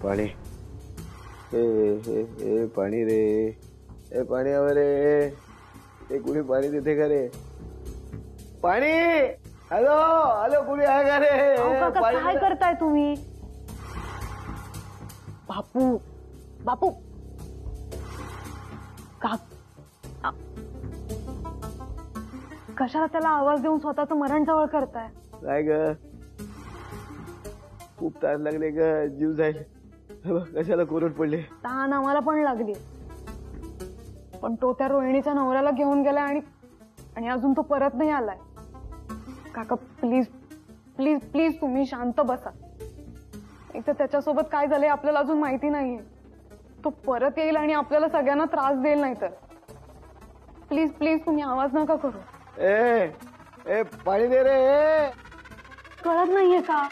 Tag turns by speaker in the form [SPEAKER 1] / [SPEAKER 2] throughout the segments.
[SPEAKER 1] पाणी ए पाणी रे ए पाणी हवं रे ए कुणी पाणी देते का रे पाणी हॅलो हॅलो कुणी आहे का रे
[SPEAKER 2] काय करताय तुम्ही बापू बापू कशाला त्याला आवाज देऊन स्वतःचं मरण जवळ करताय
[SPEAKER 1] काय ग खूप ताण लागले ग जीव जाईल कशाला कोरड पडले
[SPEAKER 2] ताण आम्हाला पण लागली पण तो त्या रोहिणीच्या नवऱ्याला घेऊन गेलाय आणि अजून तो परत नाही आलाय काका प्लीज प्लीज प्लीज तुम्ही शांत बसा एक तर त्याच्यासोबत काय झालंय आपल्याला अजून माहिती नाहीये तो परत येईल आणि आपल्याला सगळ्यांना त्रास देईल नाही तर प्लीज प्लीज तुम्ही आवाज नका करू
[SPEAKER 1] ए ए पाणी दे रे
[SPEAKER 2] कळत नाहीये का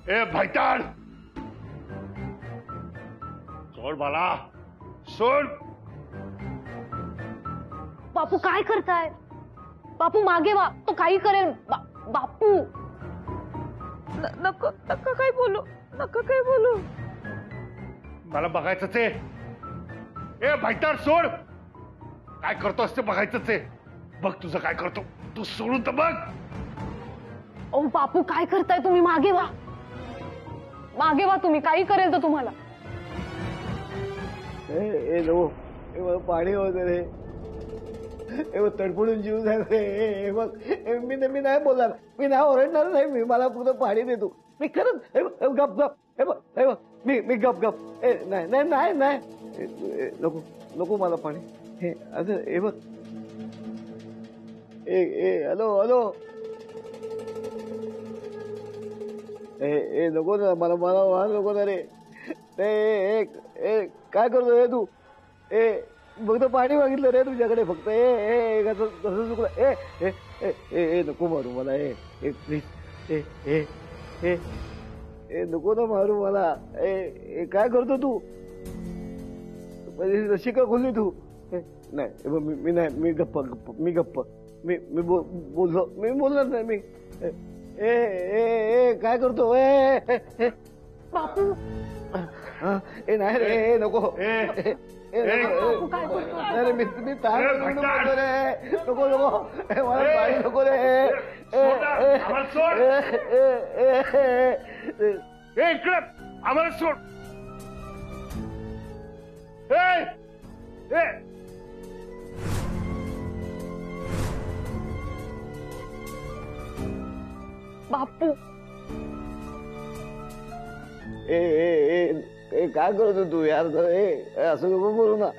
[SPEAKER 3] ए भाईताड सोड मला सोड
[SPEAKER 2] बापू काय करताय बापू मागे वा तो काही करेल बापू नको नका काय बोलू नका काय बोलू
[SPEAKER 3] मला बघायचंच आहे ए भाईताड सोड काय करतोस ते बघायचंच आहे बघ तुझं काय करतो तू सोडून तर बघ
[SPEAKER 2] ओ बापू काय करताय तुम्ही मागे वा तुम्ही काही करेल तर तुम्हाला
[SPEAKER 1] ए नो पाणी होतं रे तडफडून जीव झाला रे बघ मी नाही बोलणार मी नाही ओरडणार नाही मी मला फक्त पाणी देतो मी खरंच गप गप हे बघ मी गप गप नाही नाही नाही नको नको मला पाणी हे असं हे बघ ए हॅलो हॅलो ए नको ना मला मला नको ना रे ए काय करतो हे तू ए फक्त पाणी मागितलं रे तुझ्याकडे फक्त ए कसं चुकलं ए ए ए नको मारू मला ए प्लीज ए नको ना मारू मला ए काय करतो तू रशी का खोलली तू नाही मी नाही मी गप्प मी बोलणार नाही मी ए काय करतो
[SPEAKER 2] बापू
[SPEAKER 1] ए नाही रे नको अरे मी तार बोलतो रे नको मला पाणी नको रे
[SPEAKER 3] इकडे आम्हाला सोड
[SPEAKER 2] बापू
[SPEAKER 1] ए काय करतो तू यार असं नको बोलू ना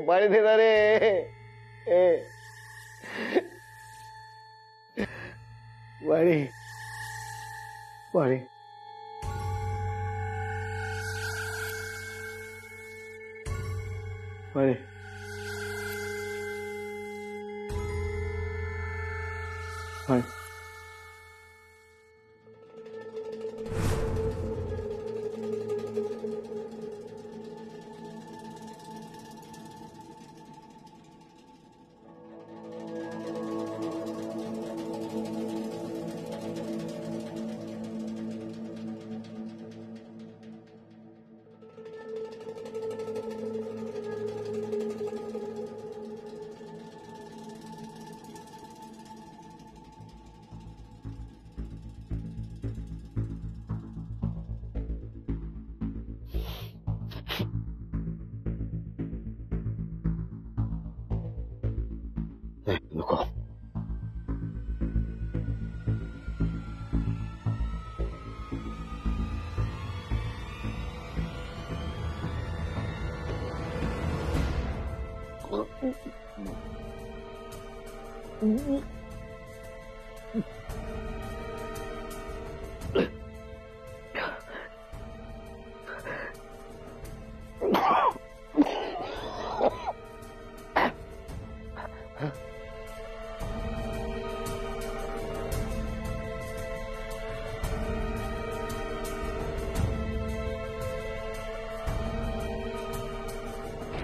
[SPEAKER 1] पाणी देणार रे पाणी पाणी पाणी पाणी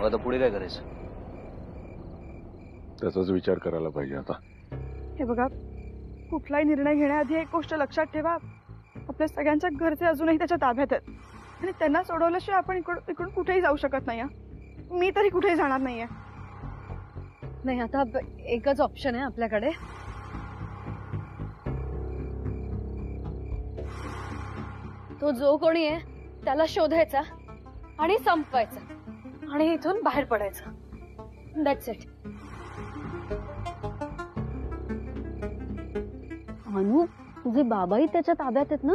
[SPEAKER 4] आता पुढे काय करायचं?
[SPEAKER 3] त्याचाच विचार करायला पाहिजे आता.
[SPEAKER 5] हे बघा, कुठलाही निर्णय घेण्याआधी एक गोष्ट लक्षात ठेवा, आपल्या सगळ्यांच्या घरचे अजूनही त्याच्या ताब्यात आहेत आणि त्यांना सोडवल्याशिवाय आपण इकडून कुठेही जाऊ शकत नाही. मी तरी कुठेही जाणार नाहीये.
[SPEAKER 2] नाही, आता एकच ऑप्शन आहे आपल्याकडे. तो जो कोणी आहे त्याला शोधायचा आणि संपवायचा आणि इथून बाहेर पडायचं. That's it.
[SPEAKER 6] अनु, तुझे बाबाही त्याच्या ताब्यात आहेत ना?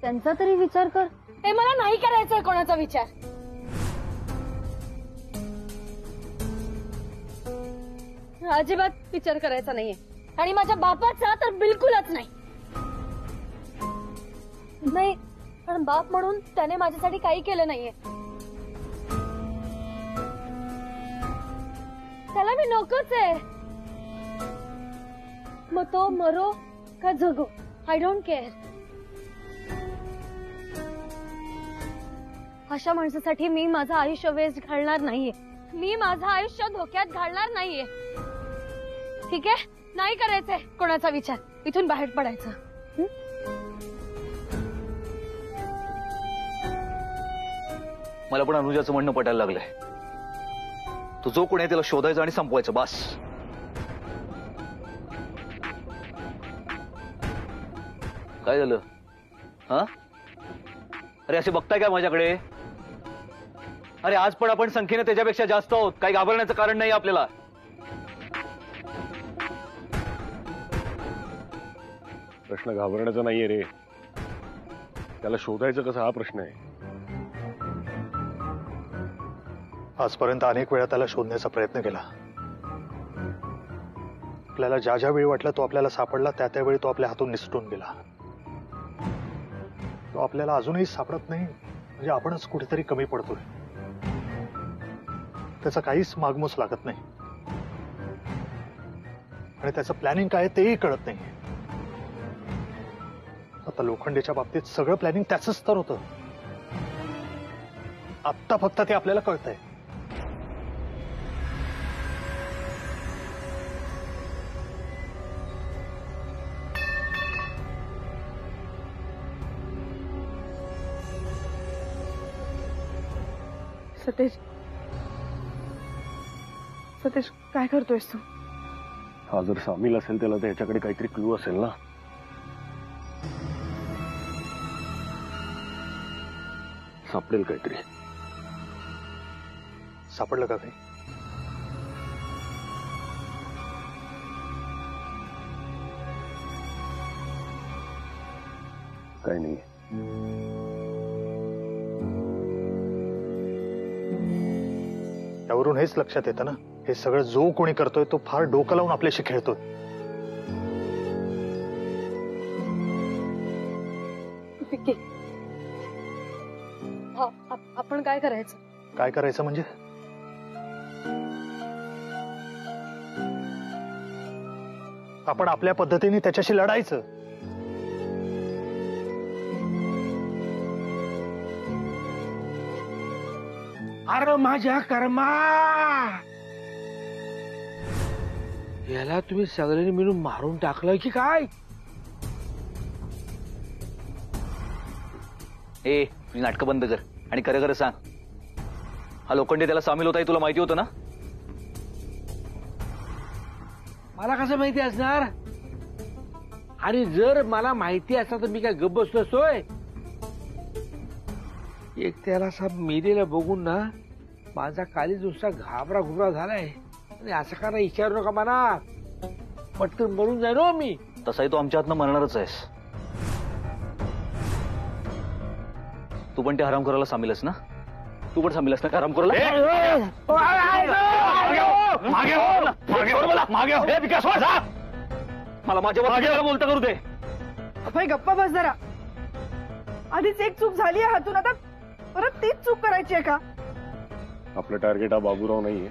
[SPEAKER 6] त्यांचा तरी विचार कर.
[SPEAKER 2] ते मला नाही करायचंय कोणाचा विचार. अजिबात विचार करायचा नाहीये आणि माझ्या बापाचा तर बिलकुलच नाही. नाही, पण बाप म्हणून त्याने माझ्यासाठी काही केलं नाहीये. त्याला मी नकोच आहे. मग तो मरो का जगो, आय डोंट केअर. अशा माणसासाठी मी माझं आयुष्य वेस्ट घालणार नाहीये. मी माझं आयुष्य धोक्यात घालणार नाहीये. ठीक आहे, नाही करायचंय कोणाचा विचार. इथून बाहेर पडायचं.
[SPEAKER 4] मला पण अनुजाचं म्हणणं पटायला लागलंय. तो जो कोणी आहे त्याला शोधायचं आणि संपवायचं, बस. काय झालं? हा, अरे असे बघताय काय माझ्याकडे? अरे आज पण आपण संख्येने त्याच्यापेक्षा जास्त आहोत. काही घाबरण्याचं कारण नाही आपल्याला.
[SPEAKER 3] प्रश्न घाबरण्याचा नाहीये रे, त्याला शोधायचं कसं हा प्रश्न आहे.
[SPEAKER 7] आजपर्यंत अनेक वेळा त्याला शोधण्याचा प्रयत्न केला. आपल्याला ज्या ज्या वेळी वाटलं तो आपल्याला सापडला, त्या त्यावेळी तो आपल्या हातून निसटून गेला. तो आपल्याला अजूनही सापडत नाही म्हणजे आपणच कुठेतरी कमी पडतोय. त्याचा काहीच मागमूस लागत नाही आणि त्याचं प्लॅनिंग काय तेही कळत नाही. आता लोखंडेच्या बाबतीत सगळं प्लॅनिंग त्याचंच तर होतं. आत्ता फक्त ते आपल्याला कळतंय.
[SPEAKER 5] सतेज, सतेज काय करतोयस तू?
[SPEAKER 3] हा जर सामील असेल त्याला त्याच्याकडे काहीतरी क्लू असेल ना. सापडेल काहीतरी.
[SPEAKER 7] सापडलं का काही?
[SPEAKER 3] काही नाही.
[SPEAKER 7] त्यावरून हेच लक्षात येतं ना, हे सगळं जो कोणी करतोय तो फार डोकं लावून आपल्याशी खेळतोय.
[SPEAKER 2] विक्की, आपण काय करायचं?
[SPEAKER 7] काय करायचं म्हणजे? आपण आपल्या पद्धतीने त्याच्याशी लढायचं.
[SPEAKER 8] अरे माझ्या कर्मा, याला तुम्ही सगळ्यांनी मिळून मारून टाकलं की काय?
[SPEAKER 4] ए, तुझी नाटकं बंद कर आणि खरं खरं सांग, हा लोखंडे त्याला सामील होता हे तुला माहिती होतं ना?
[SPEAKER 8] मला कसं माहिती असणार? आणि जर मला माहिती असतं तर मी काय गप्प बसलो असतोय? एक त्याला असा मेलेला बघून ना माझा काली नुसता घाबरा घुबरा झालाय. आणि असं का नाही विचारू नका मला, पटकन मरून जाईल हो मी.
[SPEAKER 4] तसाही तो आमच्या हातनं मरणारच आहेस. तू पण त्या हरामखोराला सामीलच ना? तू पण थांबलास ना काम करू मला माझ्या बोलता करू दे.
[SPEAKER 5] अभय गप्पा बस जरा. आधीच एक चूक झाली आहे हातून, आता परत तीच चूक करायची आहे का?
[SPEAKER 3] आपलं टार्गेट हा बाबूराव नाहीये,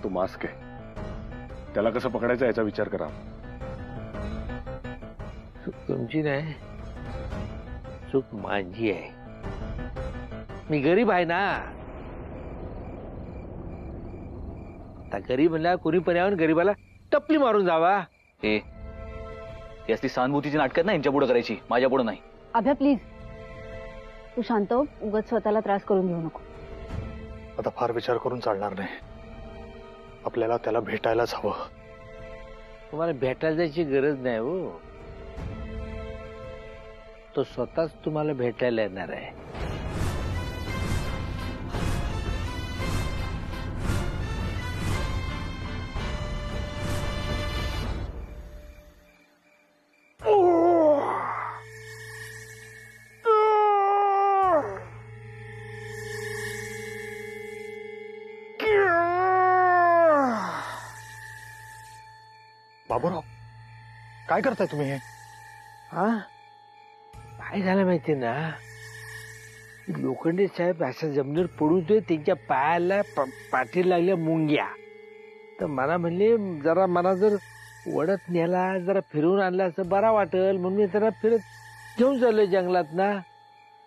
[SPEAKER 3] तो मास्क आहे. त्याला कसं पकडायचं याचा विचार करा.
[SPEAKER 8] चूक तुमची नाही, चूक माझी आहे. मी गरीब आहे ना. आता गरीब म्हणल्या कोणी पण यावं गरीबाला टपली मारून जावा.
[SPEAKER 4] हे असली सहानुभूतीची नाटकं ना यांच्या पुढे करायची, माझ्या पुढे नाही.
[SPEAKER 6] अभ्या प्लीज तू शांत हो, उगाच स्वतःला त्रास करून घेऊ नको.
[SPEAKER 7] आता फार विचार करून चालणार नाही. आपल्याला त्याला भेटायलाच हवं.
[SPEAKER 8] तुम्हाला भेटायला जायची गरज नाही हो, तो स्वतःच तुम्हाला भेटायला येणार आहे.
[SPEAKER 7] बाबूराव काय करताय तुम्ही हे?
[SPEAKER 8] हा काय झालं माहिती ना, लोखंडे साहेब असं जमिनीवर पडून त्यांच्या पायाला पाठी लागल्या मुंग्या. तर मला म्हणले जरा मला जर वडत नेला, जरा फिरवून आणला असं बरा वाटेल म्हणून मी जरा फिरत घेऊन चाललोय जंगलात ना.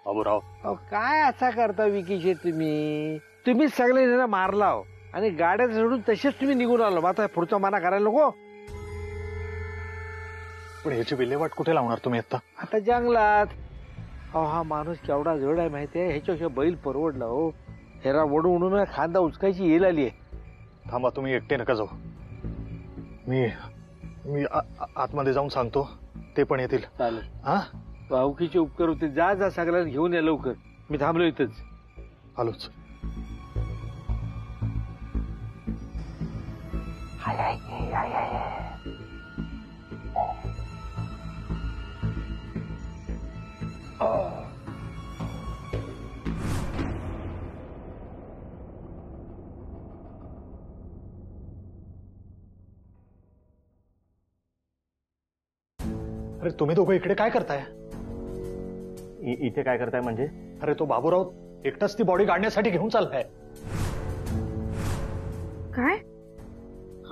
[SPEAKER 7] बाबूराव
[SPEAKER 8] काय असा करता विकीशे तुम्ही? तुम्हीच सगळे मारला हो आणि गाड्या सोडून तसेच तुम्ही निघून आलो. आता पुढचा माना करायला नको.
[SPEAKER 7] पण ह्याची विल्हेवाट कुठे लावणार तुम्ही
[SPEAKER 8] आता जंगलात. अहो हा माणूस केवढा जड आहे माहितीये, ह्याच्यापेक्षा बैल परवडला हो. हेरा वडून उडून खांदा उचकायची येल आली आहे.
[SPEAKER 7] थांबा, तुम्ही एकटे नका जाऊ. मी आतमध्ये जाऊन सांगतो, ते पण येतील.
[SPEAKER 8] चालेल.
[SPEAKER 7] हा
[SPEAKER 8] भाऊकीचे उपकार होते. जा जा सगळ्यांना घेऊन या लवकर. मी थांबलो इथंच.
[SPEAKER 7] आलोच. अरे तुम्ही दोघं इकडे काय करताय?
[SPEAKER 9] इथे काय करताय म्हणजे?
[SPEAKER 7] अरे तो बाबूराव एकटाच ती बॉडी काढण्यासाठी घेऊन चाललाय.
[SPEAKER 2] काय?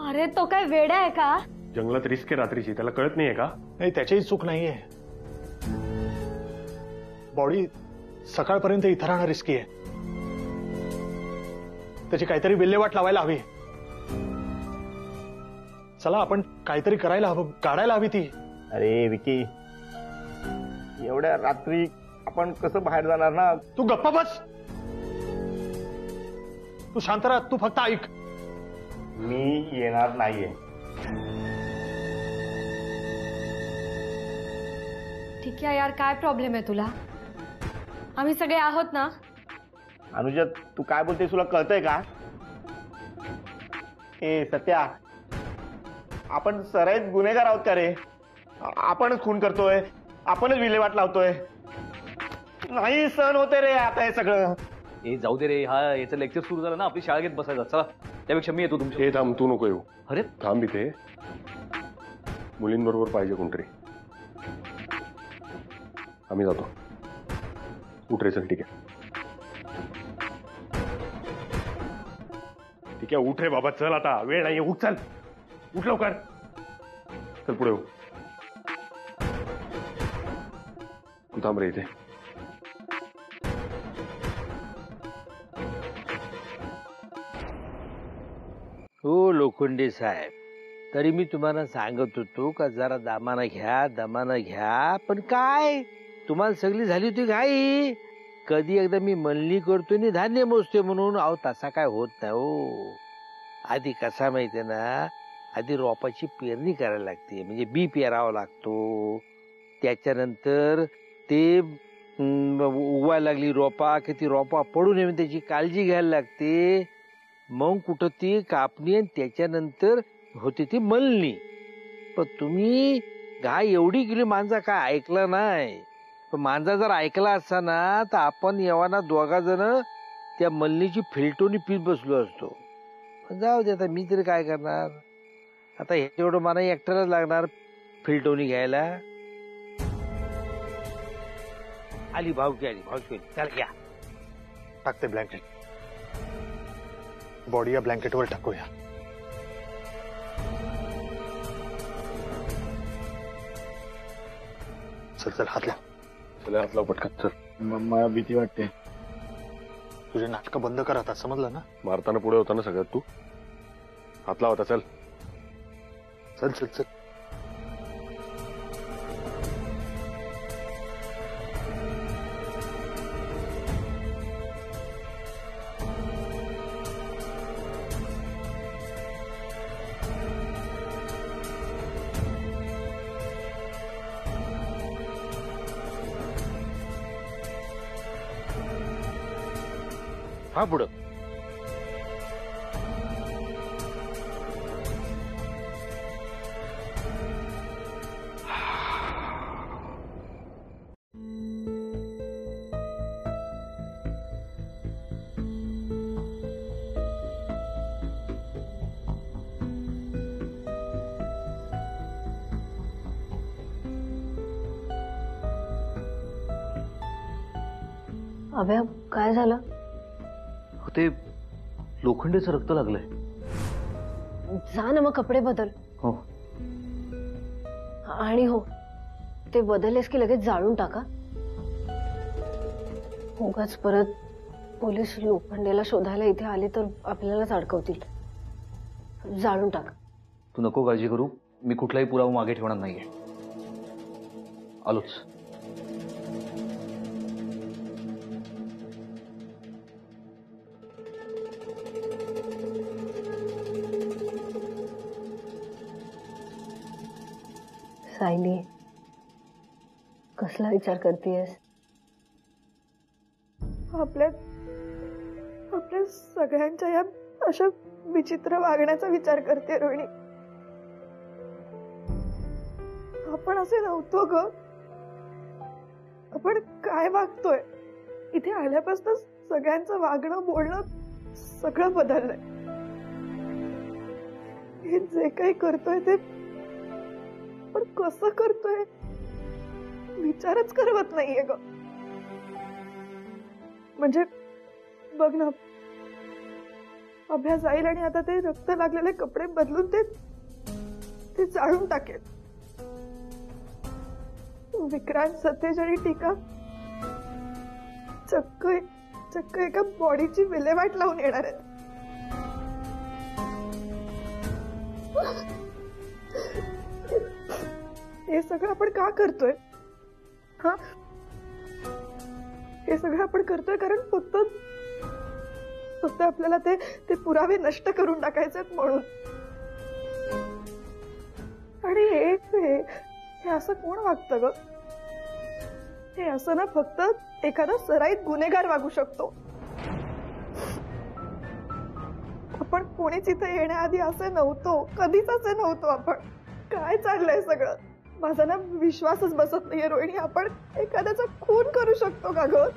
[SPEAKER 2] अरे तो काय वेडा आहे का?
[SPEAKER 3] जंगलात रिस्क आहे रात्रीची, त्याला कळत नाहीये का?
[SPEAKER 7] नाही, त्याचीही चूक नाहीये. बॉडी सकाळपर्यंत इथं राहणं रिस्की आहे. त्याची काहीतरी विल्हेवाट लावायला हवी. चला आपण काहीतरी करायला हवं, काढायला हवी ती.
[SPEAKER 9] अरे विकी, एवढ्या रात्री आपण कसं बाहेर जाणार ना?
[SPEAKER 7] तू गप्पा बस. तू शांत राहा, तू फक्त ऐक.
[SPEAKER 9] मी येणार नाहीये.
[SPEAKER 2] ठीक आहे यार, काय प्रॉब्लेम आहे तुला? आम्ही सगळे आहोत ना.
[SPEAKER 9] अनुजा तू काय बोलतेस, तुला कळतंय का? ए सत्या, आपण सराईत गुन्हेगार आहोत का रे? आपणच खून करतोय, आपणच विल्हेवाट लावतोय. नाही सहन होते रे आता हे सगळं.
[SPEAKER 4] हे जाऊ दे रे, हा याचं लेक्चर सुरू झालं ना, आपली शाळा घेत बसायचं. चला त्यापेक्षा मी येतो तुमच्या.
[SPEAKER 3] हे थांब, तू नको येऊ.
[SPEAKER 4] अरे
[SPEAKER 3] थांब इथे. मुलींबरोबर पाहिजे कोणतरी. आम्ही जातो. उठ रे, चल. ठीक आहे, ठीक आहे, उठ रे बाबा, चल. आता वेळ नाहीये, उठ, चल. उठ लवकर, चल पुढे येऊ. तू थांब रे इथे.
[SPEAKER 8] हो लोखंडे साहेब, तरी मी तुम्हाला सांगत होतो का जरा दमानं घ्या, दमानं घ्या. पण काय तुम्हाला सगळी झाली होती घाई. कधी एकदा मी मल्ली करतोय आणि धान्य मोजतोय म्हणून. अहो तसा काय होत नाही हो. आधी कसा माहितीये ना, आधी रोपाची पेरणी करायला लागते, म्हणजे बी पेरावा लागतो. त्याच्यानंतर ते उगवायला लागली रोपा की ती रोपा पडू नये त्याची काळजी घ्यायला लागते. मग कुठं ती कापणी आणि त्याच्यानंतर होते ती मलणी. पण तुम्ही घाई एवढी केली, माणसा काय ऐकलं नाही. पण माझा जर ऐकला असता ना तर आपण येवाना दोघा जण त्या मल्लीची फिलटोनी पीत बसलो असतो. पण जाऊ दे, आता मी तरी काय करणार. आता हे तेवढं मला एकट्यालाच लागणार फिलटोनी घ्यायला. आली भावकी चल घ्या.
[SPEAKER 7] टाकते ब्लँकेट. बॉडी या ब्लँकेटवर टाकूया. चल चल हात लाव.
[SPEAKER 9] चला हात लाव पटकन. चल. मला भीती वाटते.
[SPEAKER 7] तुझे नाटकं बंद कर आता, समजलं ना.
[SPEAKER 9] मारताना पुढे होता ना सगळ्यात तू. हात लाव आता. चल
[SPEAKER 7] चल चल चल.
[SPEAKER 8] हा पुढं.
[SPEAKER 6] अभ्या काय झालं?
[SPEAKER 4] ते लोखंडेचं रक्त लागलंय.
[SPEAKER 6] जा ना मग कपडे बदल.
[SPEAKER 4] हो.
[SPEAKER 6] आणि हो, ते बदललेस की लगेच जाळून टाका. उगाच परत पोलीस लोखंडेला शोधायला इथे आले तर आपल्यालाच अडकवतील. जाळून टाका.
[SPEAKER 4] तू नको काळजी करू, मी कुठलाही पुरावा मागे ठेवणार नाहीये. आलोच.
[SPEAKER 6] सायली, कसला विचार करतेयस?
[SPEAKER 5] आपल्या सगळ्यांच्या या अशा विचित्र वागण्याचा विचार करते रोहिणी. आपण असे नव्हतो ग. आपण काय वागतोय? इथे आल्यापासून सगळ्यांचं वागणं बोलणं सगळं बदललंय. हे जे काही करतोय ते पण कसं करतोय विचारच करवत नाहीये ग. म्हणजे बघ ना, अभ्यास जाईल आणि आता ते रक्त लागलेले कपडे बदलून ते जाळून टाकेल. विक्रांत, सतेज आणि टीका चक्क एका बॉडीची विल्हेवाट लावून येणार आहेत. हे सगळं आपण का करतोय? हा, हे सगळं आपण करतोय कारण फक्त आपल्याला ते पुरावे नष्ट करून टाकायचे म्हणून. आणि हे असं कोण वागतं ग? हे असं ना फक्त एखादा सराईत गुन्हेगार वागू शकतो. आपण कोणीच इथे येण्याआधी असे नव्हतो, कधीच असे नव्हतो आपण. काय चाललंय सगळं? माझा ना विश्वासच बसत नाहीये रोहिणी. आपण एखाद्याचा खून करू शकतो का ग?